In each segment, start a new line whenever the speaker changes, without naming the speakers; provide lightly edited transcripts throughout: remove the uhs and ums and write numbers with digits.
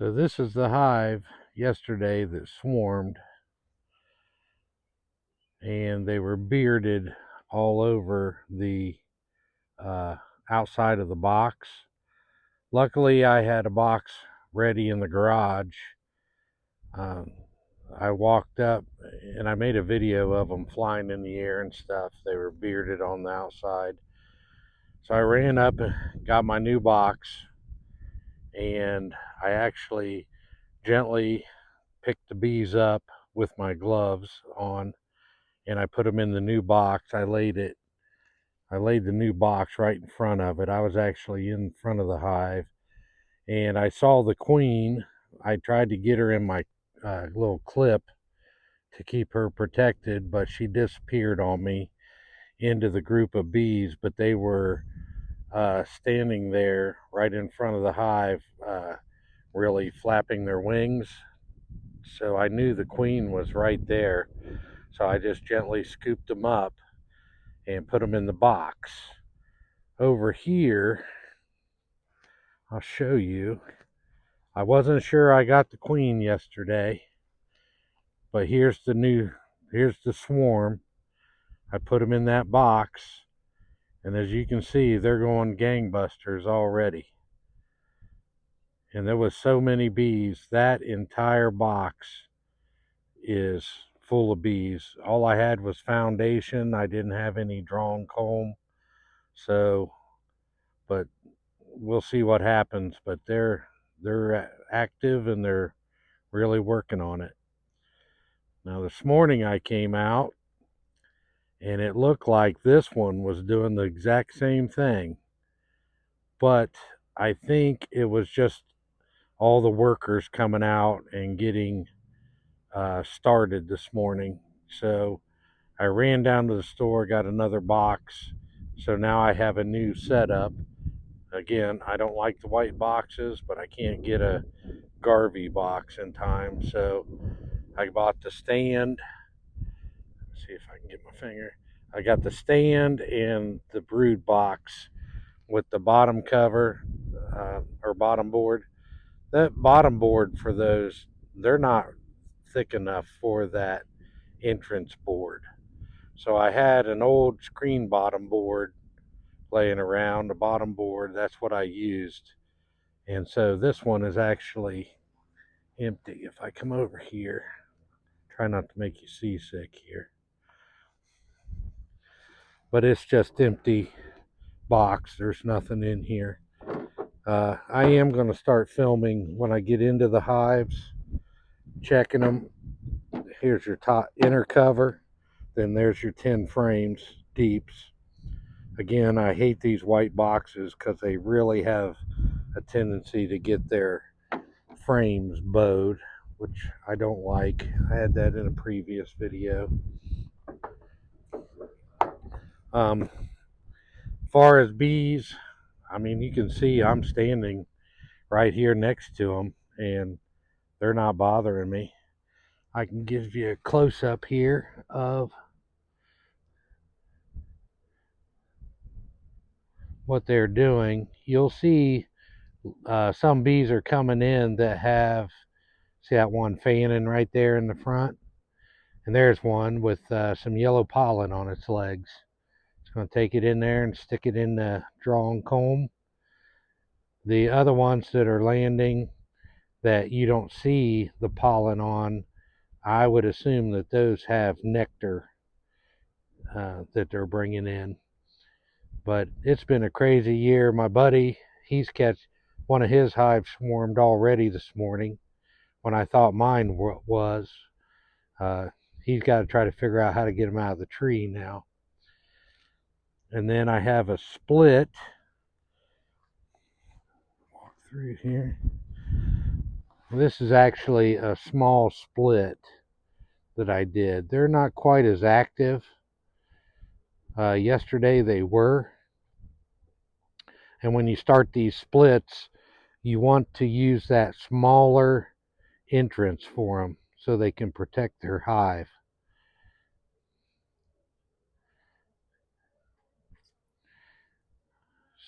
So this is the hive yesterday that swarmed, and they were bearded all over the uh, outside of the box. Luckily, I had a box ready in the garage. Um, I walked up and I made a video of them flying in the air and stuff. They were bearded on the outside. So I ran up and got my new box, and I actually gently picked the bees up with my gloves on, and I put them in the new box. I laid the new box right in front of it. I was actually in front of the hive, and I saw the queen. I tried to get her in my little clip to keep her protected, but she disappeared on me into the group of bees. But they were standing there right in front of the hive, really flapping their wings. So I knew the queen was right there. So I just gently scooped them up and put them in the box. Over here, I'll show you. I wasn't sure I got the queen yesterday, but here's the swarm. I put them in that box, and as you can see, they're going gangbusters already. And there was so many bees. That entire box is full of bees. All I had was foundation. I didn't have any drawn comb. So, but we'll see what happens. But they're active, and they're really working on it. Now this morning I came out, and it looked like this one was doing the exact same thing, but I think it was just all the workers coming out and getting started this morning. So I ran down to the store, got another box. So now I have a new setup. Again, I don't like the white boxes, but I can't get a Garvey box in time. So I bought the stand. Let's see if I can get my finger. I got the stand and the brood box with the bottom cover, or bottom board. That bottom board for those, they're not thick enough for that entrance board. So I had an old screen bottom board laying around, the bottom board, that's what I used. And so this one is actually empty. If I come over here, try not to make you seasick here. But it's just empty box. There's nothing in here. I am going to start filming when I get into the hives, checking them. Here's your top inner cover. Then there's your 10 frames deeps. Again, I hate these white boxes because they really have a tendency to get their frames bowed, which I don't like. I had that in a previous video. Far as bees, I mean, you can see I'm standing right here next to them, and they're not bothering me. I can give you a close-up here of what they're doing. You'll see some bees are coming in that have, see that one fanning right there in the front? And there's one with some yellow pollen on its legs. It's going to take it in there and stick it in the drawn comb. The other ones that are landing that you don't see the pollen on, I would assume that those have nectar that they're bringing in. But it's been a crazy year. My buddy, he's catch one of his hives swarmed already this morning when I thought mine was. Uh, he's got to try to figure out how to get them out of the tree now. And then I have a split. Walk through here. This is actually a small split that I did. They're not quite as active. Yesterday they were. And when you start these splits, you want to use that smaller entrance for them so they can protect their hive.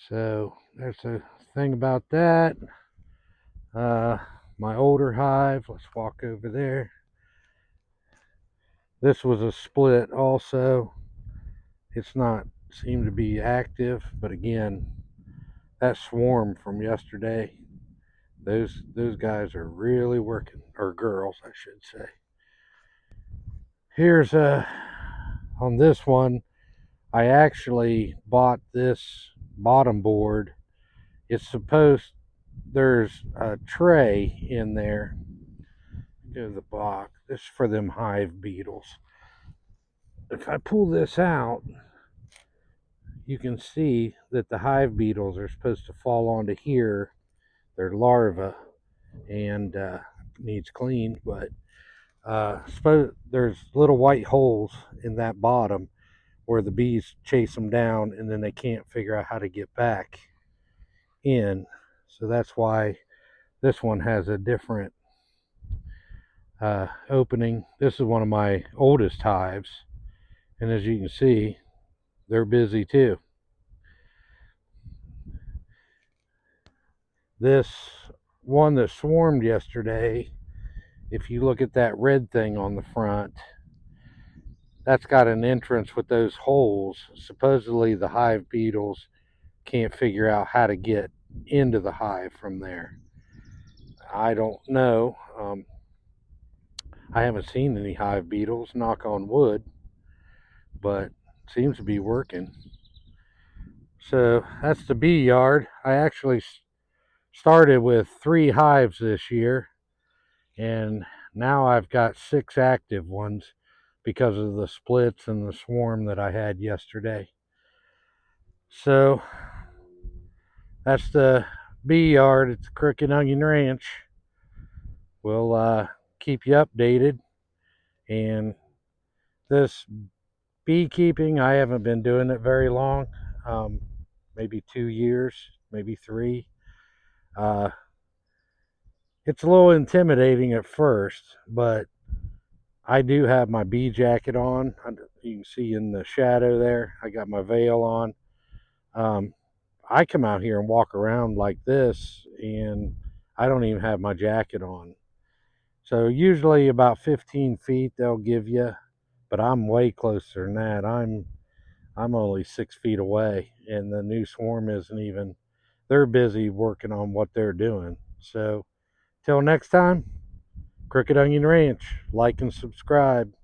So there's a thing about that. my older hive. Let's walk over there. This was a split also. It's not seem to be active, but again, that swarm from yesterday, those guys are really working, or girls I should say. Here's on this one, I actually bought this bottom board. It's supposed, there's a tray in there. Go to the box. This is for them hive beetles. If I pull this out, you can see that the hive beetles are supposed to fall onto here. They're larvae and needs cleaned, but suppose there's little white holes in that bottom where the bees chase them down and then they can't figure out how to get back in. So that's why this one has a different opening. This is one of my oldest hives, and as you can see, they're busy too. This one that swarmed yesterday, if you look at that red thing on the front, that's got an entrance with those holes. Supposedly the hive beetles can't figure out how to get into the hive from there. I don't know. I haven't seen any hive beetles, knock on wood, but seems to be working. So that's the bee yard. I actually started with 3 hives this year, and now I've got 6 active ones because of the splits and the swarm that I had yesterday. So that's the bee yard. It's Crooked Onion Ranch. We'll keep you updated. And this beekeeping, I haven't been doing it very long, maybe 2 years, maybe 3. It's a little intimidating at first, but I do have my bee jacket on. You can see in the shadow there, I got my veil on. I come out here and walk around like this, and I don't even have my jacket on. So usually about 15 feet they'll give you, but I'm way closer than that. I'm only 6 feet away, and the new swarm isn't even. They're busy working on what they're doing. So till next time, Crooked Onion Ranch. Like and subscribe.